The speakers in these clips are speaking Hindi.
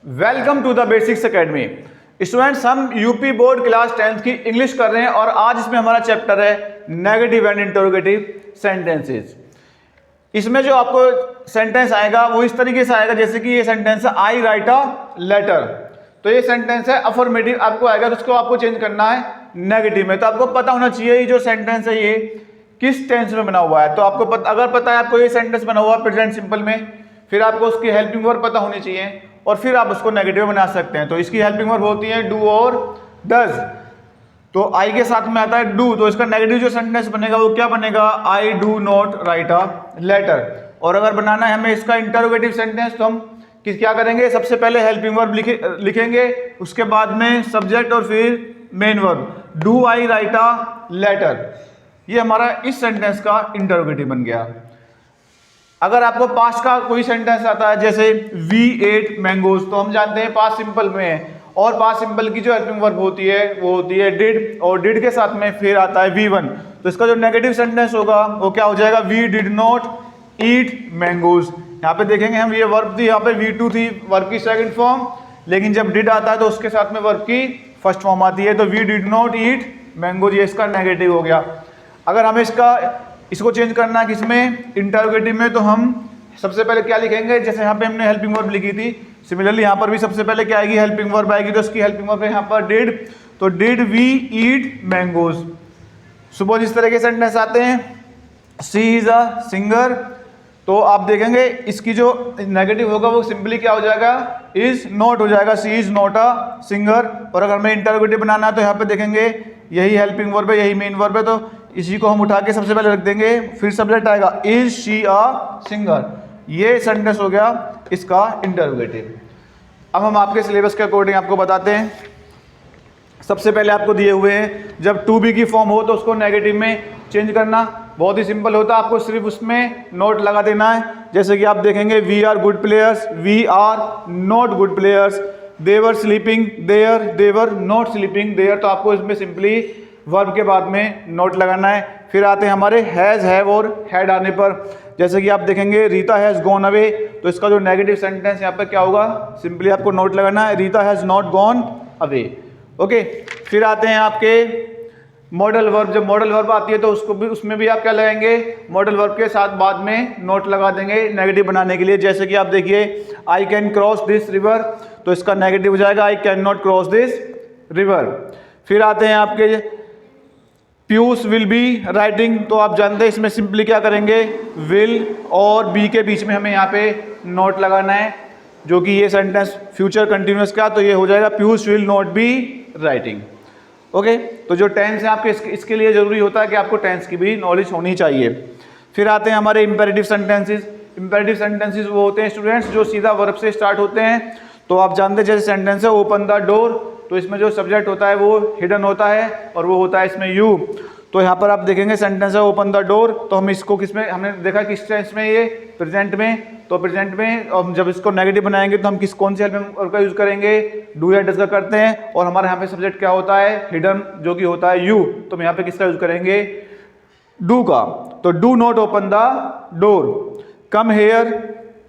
Welcome to the Basics Academy. Students, हम यूपी बोर्ड क्लास 10th की इंग्लिश कर रहे हैं और आज इसमें हमारा चैप्टर है नेगेटिव एंड इंटरोगेटिव सेंटेंसेस। इसमें जो आपको सेंटेंस आएगा वो इस तरीके से आएगा, जैसे कि ये सेंटेंस है आई राइट अ लेटर। तो ये सेंटेंस है अफर्मेटिव आपको आएगा, तो उसको आपको चेंज करना है नेगेटिव में। तो आपको पता होना चाहिए ये जो सेंटेंस है ये किस टेंस में बना हुआ है। तो आपको अगर पता है आपको ये सेंटेंस बना हुआ है प्रेजेंट सिंपल में, फिर आपको उसकी हेल्पिंग वर्ब पता होनी चाहिए और फिर आप उसको नेगेटिव बना सकते हैं। तो इसकी हेल्पिंग वर्ब होती है डू और डज। तो आई के साथ में आता है डू, तो इसका नेगेटिव जो सेंटेंस बनेगा वो क्या बनेगा, I do not write a letter. और अगर बनाना है हमें इसका इंटरोगेटिव सेंटेंस, तो हम क्या करेंगे, सबसे पहले हेल्पिंग वर्ब लिखेंगे, उसके बाद में सब्जेक्ट और फिर main verb, do I write a letter. ये हमारा इस सेंटेंस का इंटरोगेटिव बन गया। अगर आपको पास्ट का कोई सेंटेंस आता है जैसे वी एट मैंगोज, तो हम जानते हैं पास्ट सिंपल में है, और पास्ट सिंपल की जो हेल्पिंग वर्ब होती है वो होती है डिड, और डिड के साथ में फिर आता है वी वन। तो इसका जो नेगेटिव सेंटेंस होगा वो क्या हो जाएगा, we did not eat mangoes. यहाँ पे देखेंगे हम, ये वर्ब थी, यहाँ पे वी टू थी वर्ब की सेकंड फॉर्म, लेकिन जब डिड आता है तो उसके साथ में वर्ब की फर्स्ट फॉर्म आती है। तो we did not eat mangoes, ये इसका नेगेटिव हो गया। अगर हमें इसको चेंज करना है किसमें, इंटरोगेटिव में, तो हम सबसे पहले क्या लिखेंगे, जैसे यहाँ पे हमने हेल्पिंग वर्ब लिखी थी, सिमिलरली यहाँ पर भी सबसे पहले क्या आएगी, हेल्पिंग वर्ब आएगी। तो इसकी हेल्पिंग वर्ब है यहाँ पर डिड, तो डिड वी ईट मैंगोज। सुबह जिस तरह के सेंटेंस आते हैं, शी इज अ सिंगर, तो आप देखेंगे इसकी जो नेगेटिव होगा वो सिंपली क्या हो जाएगा, इज नॉट हो जाएगा, she is not a singer. और अगर हमें इंटरोगेटिव बनाना है तो यहाँ पे देखेंगे यही हेल्पिंग वर्ब है, यही मेन वर्ब है, तो इसी को हम उठा के सबसे पहले रख देंगे, फिर सब्जेक्ट आएगा इज शी अ सिंगर। ये सेंटेंस हो गया इसका इंटरोगेटिव। अब हम आपके सिलेबस के अकॉर्डिंग आपको बताते हैं। सबसे पहले आपको दिए हुए हैं, जब टू बी की फॉर्म हो तो उसको नेगेटिव में चेंज करना बहुत ही सिंपल होता है, आपको सिर्फ उसमें नोट लगा देना है। जैसे कि आप देखेंगे, we are good players, we are not good players, they were sleeping there, they were not sleeping there. तो आपको इसमें सिंपली वर्ब के बाद में नोट लगाना है। फिर आते हैं हमारे हैज़, हैव और हैड आने पर। जैसे कि आप देखेंगे, रीता हैज़ गॉन अवे, तो इसका जो नेगेटिव सेंटेंस यहाँ पर क्या होगा, सिंपली आपको नोट लगाना है, Rita has not gone away. Okay, फिर आते हैं आपके मॉडल वर्ब। जब मॉडल वर्ब आती है तो उसमें भी आप क्या लगाएंगे, मॉडल वर्ब के साथ बाद में नोट लगा देंगे नेगेटिव बनाने के लिए। जैसे कि आप देखिए, I can cross this river, तो इसका नेगेटिव हो जाएगा I can not cross this river. फिर आते हैं आपके पीयूष विल बी राइटिंग, तो आप जानते हैं इसमें सिंपली क्या करेंगे, विल और बी के बीच में हमें यहाँ पे नोट लगाना है, जो कि ये सेंटेंस फ्यूचर कंटिन्यूअस का, तो ये हो जाएगा Piyush will not be writing. Okay, तो जो टेंस है आपके इसके लिए जरूरी होता है कि आपको टेंस की भी नॉलेज होनी चाहिए। फिर आते हैं हमारे इंपेरेटिव सेंटेंसेस। इंपेरेटिव सेंटेंसेस वो होते हैं स्टूडेंट्स जो सीधा वर्ब से स्टार्ट होते हैं। तो आप जानते हैं जैसे सेंटेंस है ओपन द डोर, तो इसमें जो सब्जेक्ट होता है वो हिडन होता है और वो होता है इसमें यू। तो यहाँ पर आप देखेंगे सेंटेंस है ओपन द डोर, तो हम इसको किसमें, हमने देखा किस टेंस में, ये प्रेजेंट में। तो प्रेजेंट में हम जब इसको नेगेटिव बनाएंगे तो हम कौन सी हेल्पिंग वर्ब का यूज करेंगे, डू या डज का करते हैं। और हमारे यहाँ पे सब्जेक्ट क्या होता है, हिडन, जो कि होता है यू, तो हम यहाँ पे किसका यूज करेंगे, डू का। तो do not open the door. Come here,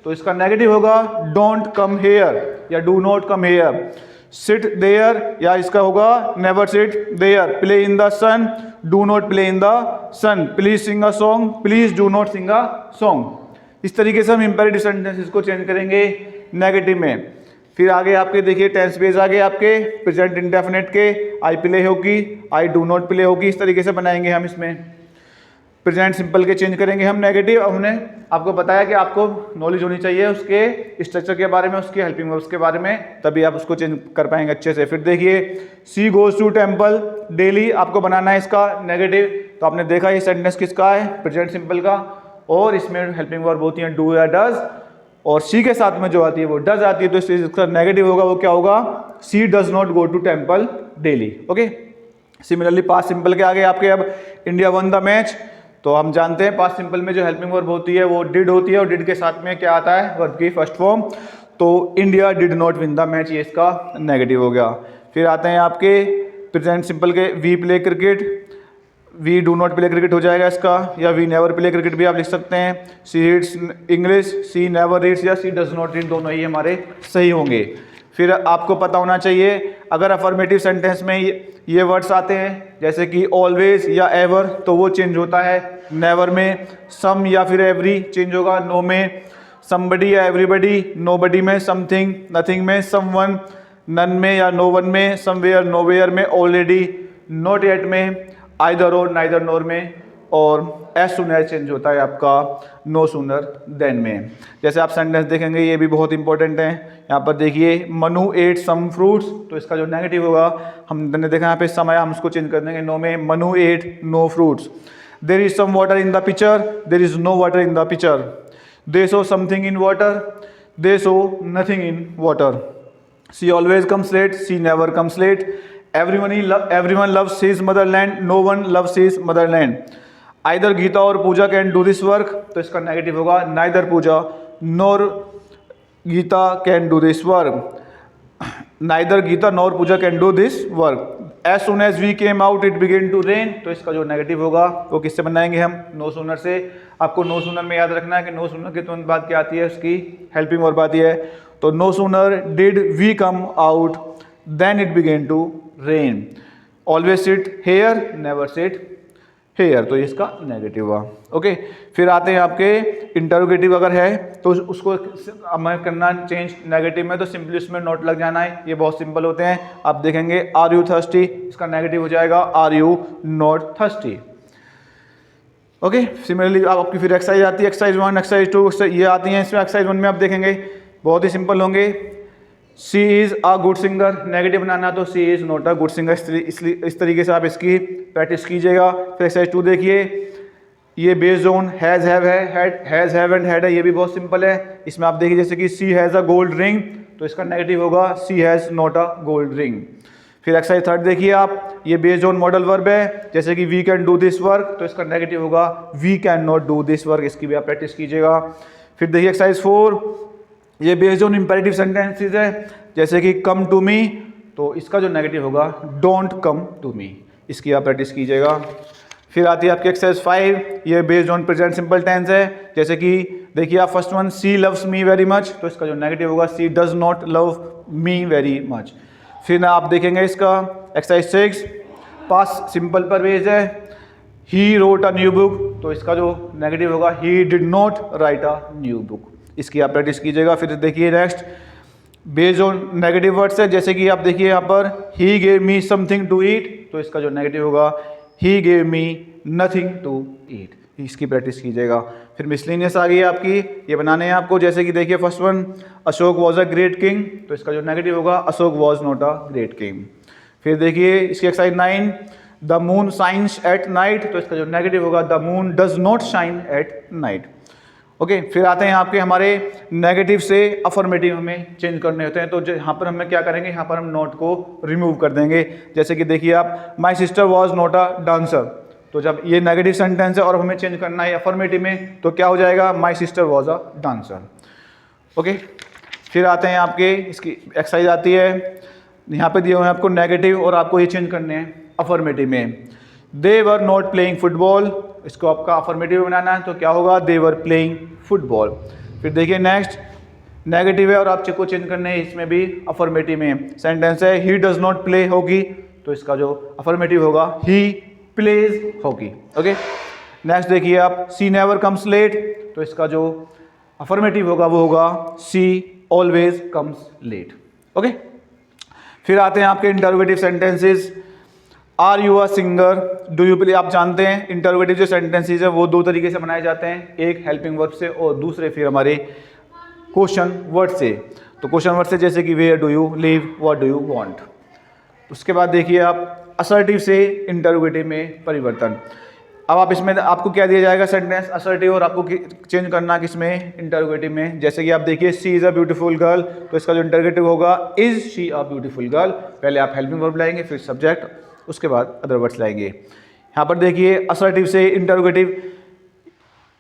तो इसका नेगेटिव होगा डोंट कम हेयर या do not come here. Sit there, या इसका होगा never sit there. Play in the sun, do not play in the sun. Please sing a song, please do not sing a song. इस तरीके से हम इंपेरेटिव सेंटेंसेस को चेंज करेंगे नेगेटिव में। फिर आगे आपके देखिए टेंस बेस आगे आपके प्रेजेंट इंडेफिनिट के, आई प्ले होगी, आई डू नॉट प्ले होगी, इस तरीके से बनाएंगे हम। इसमें प्रेजेंट सिंपल के चेंज करेंगे हम नेगेटिव। हमने आपको बताया कि आपको नॉलेज होनी चाहिए उसके स्ट्रक्चर के बारे में, उसकी हेल्पिंग वर्ब्स के बारे में, तभी आप उसको चेंज कर पाएंगे अच्छे से। फिर देखिए, she goes to temple daily, आपको बनाना है इसका नेगेटिव। तो आपने देखा ये सेंटेंस किसका है, प्रेजेंट सिंपल का, और इसमें हेल्पिंग वर्ब होती है डू या डज, और सी के साथ में जो आती है वो डज आती है। तो इसका नेगेटिव होगा वो क्या होगा, she does not go to temple daily. Okay, similarly past simple के आगे आपके अब इंडिया वन द मैच, तो हम जानते हैं पास्ट सिंपल में जो हेल्पिंग वर्ब होती है वो डिड होती है, और डिड के साथ में क्या आता है, वर्ब की फर्स्ट फॉर्म। तो India did not win the match, ये इसका नेगेटिव हो गया। फिर आते हैं आपके प्रेजेंट सिंपल के, we play cricket, we do not play cricket हो जाएगा इसका, या वी नेवर प्ले क्रिकेट भी आप लिख सकते हैं। सी रीड्स इंग्लिश, सी नेवर रीड्स, या सी डज नॉट रीड, दोनों ही हमारे सही होंगे। फिर आपको पता होना चाहिए अगर अफर्मेटिव सेंटेंस में ये वर्ड्स आते हैं जैसे कि ऑलवेज या एवर तो वो चेंज होता है, नेवर में सम या फिर एवरी चेंज होगा, नो में समबडी या एवरीबडी, नोबडी में समथिंग, नथिंग में समवन, नन में या नो वन में, समवेयर नोवेयर में, ऑलरेडी, नॉट येट में, आइदर और नाइदर नोर में, और एज सुन एज चेंज होता है आपका नो सूनर देन में। जैसे आप सेंटेंस देखेंगे ये भी बहुत इंपॉर्टेंट है। यहाँ पर देखिए मनु एट सम फ्रूट्स तो इसका जो नेगेटिव होगा हमने देखा यहाँ पे समय हम उसको चेंज कर देंगे नो में, Manu ate no fruits. There is some water in the picture, there is no water in the picture. They saw something in water, they saw nothing in water. She always comes late, she never comes late. everyone loves his motherland, no one loves his motherland। Either Gita और Puja can do this work तो इसका नेगेटिव होगा neither Puja nor Gita can do this work. Neither Gita nor Puja can do this work. As soon as we came out it began to rain तो इसका जो नेगेटिव होगा वो किससे बनाएंगे हम, नो सूनर से। आपको नो सूनर में याद रखना है कि नो सूनर की तुरंत बात क्या आती है, उसकी हेल्पिंग वर्ब आती है। तो no sooner did we come out than it began to rain. Always sit here, never sit here तो इसका नेगेटिव हुआ। ओके, फिर आते हैं आपके इंटरोगेटिव अगर है तो उसको हमें करना चेंज नेगेटिव में तो सिंपली उसमें नोट लग जाना है। ये बहुत सिंपल होते हैं, आप देखेंगे आर यू थर्स्टी इसका नेगेटिव हो जाएगा are you not thirsty. Okay, similarly आपकी फिर एक्सरसाइज आती है एक्सरसाइज 1 एक्सरसाइज 2 ये आती हैं। इसमें एक्सरसाइज 1 में आप देखेंगे बहुत ही सिंपल होंगे। She is a good singer, negative बनाना तो she is not a good singer, इसलिए इस तरीके से आप इसकी प्रैक्टिस कीजिएगा। फिर एक्सरसाइज 2 देखिए, ये बेस्ड ऑन हैज़ हैव है, हैज़ हैव एंड हैड है, ये भी बहुत सिंपल है। इसमें आप देखिए जैसे कि she has a gold ring तो इसका नेगेटिव होगा she has not a gold ring. फिर एक्सरसाइज 3 देखिए आप, ये बेस्ड ऑन मॉडल वर्ब है जैसे कि we can do this work तो इसका नेगेटिव होगा we can not do this work, इसकी भी आप प्रैक्टिस कीजिएगा। फिर देखिए एक्सरसाइज 4, ये बेस्ड ऑन इंपेरेटिव सेंटेंसेस है जैसे कि कम टू मी तो इसका जो नेगेटिव होगा डोंट कम टू मी, इसकी आप प्रैक्टिस कीजिएगा। फिर आती है आपकी एक्सरसाइज 5, ये based on present simple tense है जैसे कि देखिए आप first one she loves me very much तो इसका जो नेगेटिव होगा she does not love me very much. फिर आप देखेंगे इसका एक्सरसाइज 6, पास सिंपल पर बेस्ड है, he wrote a new book तो इसका जो नेगेटिव होगा he did not write a new book, इसकी आप प्रैक्टिस कीजिएगा। फिर देखिए next based on negative words है जैसे कि आप देखिए यहाँ पर he gave me something to eat तो इसका जो नेगेटिव होगा he gave me nothing to eat, इसकी प्रैक्टिस कीजिएगा। फिर मिसलिनियस आ गई है आपकी, ये बनाने हैं आपको जैसे कि देखिए first one Ashok was a great king तो इसका जो नेगेटिव होगा Ashok was not a great king. फिर देखिए इसकी exercise 9, the moon shines at night तो इसका जो नेगेटिव होगा the moon does not shine at night. Okay, फिर आते हैं आपके हमारे नेगेटिव से अफर्मेटिव हमें चेंज करने होते हैं तो यहाँ पर हमें क्या करेंगे, यहाँ पर हम नोट को रिमूव कर देंगे। जैसे कि देखिए आप my sister was not a dancer तो जब ये नेगेटिव सेंटेंस है और हमें चेंज करना है अफर्मेटिव में तो क्या हो जाएगा my sister was a dancer. Okay, फिर आते हैं आपके इसकी एक्सरसाइज आती है, यहाँ पे दिए हुए हैं आपको नेगेटिव और आपको ये चेंज करने हैं अफर्मेटिव में। दे वर नॉट प्लेइंग फुटबॉल, इसको आपका अफर्मेटिव बनाना है तो क्या होगा दे वर प्लेइंग फुटबॉल। फिर देखिए नेक्स्ट नेगेटिव है और आप को चेंज करने हैं इसमें भी अफर्मेटिव में। सेंटेंस है he does not play hockey तो इसका जो अफर्मेटिव होगा he plays hockey. Okay, next देखिए आप सी नेवर कम्स लेट तो इसका जो अफर्मेटिव होगा वो होगा she always comes late. Okay, फिर आते हैं आपके interrogative sentences. Are you a singer, do you play, आप जानते हैं इंटरोगेटिव जो सेंटेंसेस है वो 2 तरीके से बनाए जाते हैं, एक हेल्पिंग वर्ब से और दूसरे फिर हमारे क्वेश्चन वर्ड से। तो क्वेश्चन वर्ड से जैसे कि where do you live, what do you want. उसके बाद देखिए आप असर्टिव से इंटरोगेटिव में परिवर्तन। अब आप इसमें आपको क्या दिया जाएगा सेंटेंस असर्टिव और आपको चेंज करना किसमें इंटरोगेटिव में। जैसे कि आप देखिए सी इज़ अ ब्यूटीफुल गर्ल तो इसका जो इंटरोगेटिव होगा is she a beautiful girl, पहले आप हेल्पिंग वर्ब लाएंगे फिर सब्जेक्ट उसके बाद अदर वर्ड्स लाएंगे। यहाँ पर देखिए असर्टिव से interrogative,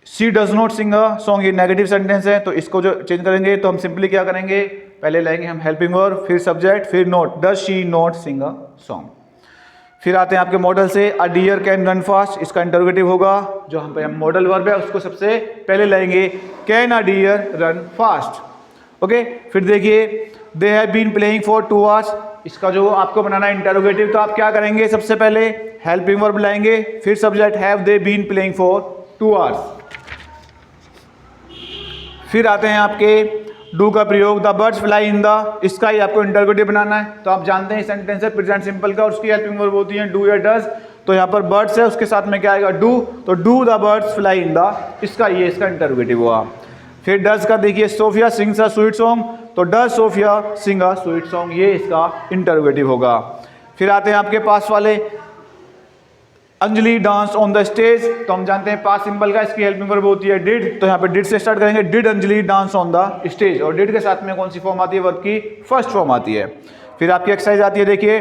she does not sing a song, ये नेगेटिव सेंटेंस है तो इसको जो चेंज करेंगे तो हम सिंपली क्या करेंगे, पहले लाएंगे हम हेल्पिंग वर्ब फिर सब्जेक्ट फिर not, does she not sing a song. फिर आते हैं आपके मॉडल से, a deer can run fast, इसका इंटरोगेटिव होगा जो हम पे हम मॉडल वर्ब है उसको सबसे पहले लाएंगे, can a deer run fast. Okay, फिर देखिए they have been playing for 2 hours, इसका जो आपको बनाना है इंटरोगेटिव, तो आप क्या करेंगे, सबसे पहले हेल्पिंग वर्ब लाएंगे, फिर subject have they been playing for 2 hours. फिर आते हैं आपके डू का प्रयोग, the birds fly in the, इसका ही आपको इंटरोगेटिव बनाना है। तो आप जानते हैं सेंटेंस है प्रेजेंट सिंपल का, उसकी हेल्पिंग वर्ब होती है डू या डज, तो यहाँ पर बर्ड्स है, उसके साथ में क्या आएगा, डू, तो do the birds fly in the, इसका ये इसका इंटरोगेटिव हुआ। फिर डज का देखिए, Sophia sings a sweet song, तो does Sophia sing a sweet song, ये इसका इंटरोगेटिव होगा। फिर आते हैं आपके पास वाले, Anjali dance on the stage, तो हम जानते हैं पास्ट सिंपल का, इसकी हेल्पिंग वर्ब होती है डिड, तो यहाँ पे डिड से स्टार्ट करेंगे, did Anjali dance on the stage, और डिड के साथ में कौन सी फॉर्म आती है, वर्ब की फर्स्ट फॉर्म आती है। फिर आपकी एक्सरसाइज आती है, देखिए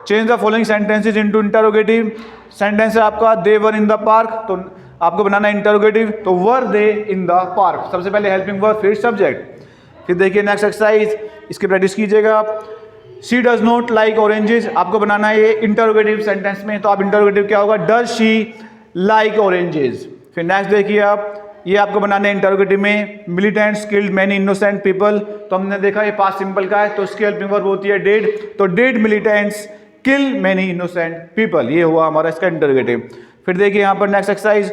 change the following sentences into interrogative, sentence है आपका दे वर इन द पार्क, तो आपको बनाना है इंटरोगेटिव, तो वर दे इन द पार्क, सबसे पहले हेल्पिंग वर्ब फिर सब्जेक्ट। फिर देखिए नेक्स्ट एक्सरसाइज, इसकी प्रैक्टिस कीजिएगा आप, she does not like oranges, आपको बनाना है ये इंटरोगेटिव सेंटेंस में, तो आप इंटरोगेटिव क्या होगा, डज शी लाइक ऑरेंजेस। फिर नेक्स्ट देखिए आप, ये आपको बनाना है इंटरोगेटिव में, militants killed many innocent people, तो हमने देखा ये पास्ट सिंपल का है, तो उसकी हेल्पिंग वर्ब होती है डिड, तो did militants kill many innocent people, ये हुआ हमारा इसका इंटरोगेटिव। फिर देखिए यहाँ पर next exercise,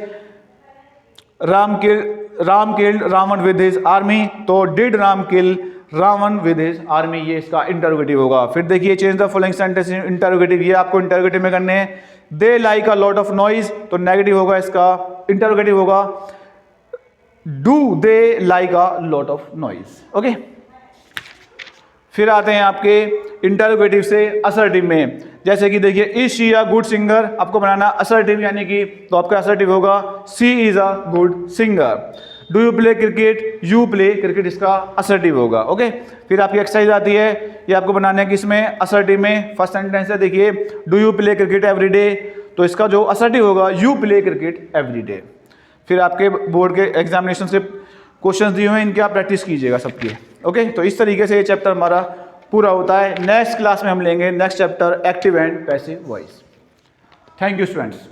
Ram killed Ravan with his army, तो did Ram kill Ravan with his army, ये इसका इंटरोगेटिव होगा। फिर देखिए change the following sentence interrogative, ये आपको इंटरोगेटिव में करने हैं, they like a lot of noise, तो नेगेटिव होगा इसका, इंटरोगेटिव होगा do they like a lot of noise. Okay, फिर आते हैं आपके इंटरोगेटिव से असर्टिव में, जैसे कि देखिए is she a good singer, आपको बनाना असर्टिव यानी कि, तो आपका असर्टिव होगा she is a good singer. Do you play cricket, you play cricket, इसका असर्टिव होगा। ओके, फिर आपकी एक्सरसाइज आती है, ये आपको बनाना है किसमें, असर्टिव में। फर्स्ट सेंटेंस है देखिए, do you play cricket every day, तो इसका जो असर्टिव होगा you play cricket every day. फिर आपके बोर्ड के एग्जामिनेशन से क्वेश्चंस दिए हुए हैं, इनकी आप प्रैक्टिस कीजिएगा सबकी। ओके, तो इस तरीके से ये चैप्टर हमारा पूरा होता है। नेक्स्ट क्लास में हम लेंगे next chapter active and passive voice. Thank you students.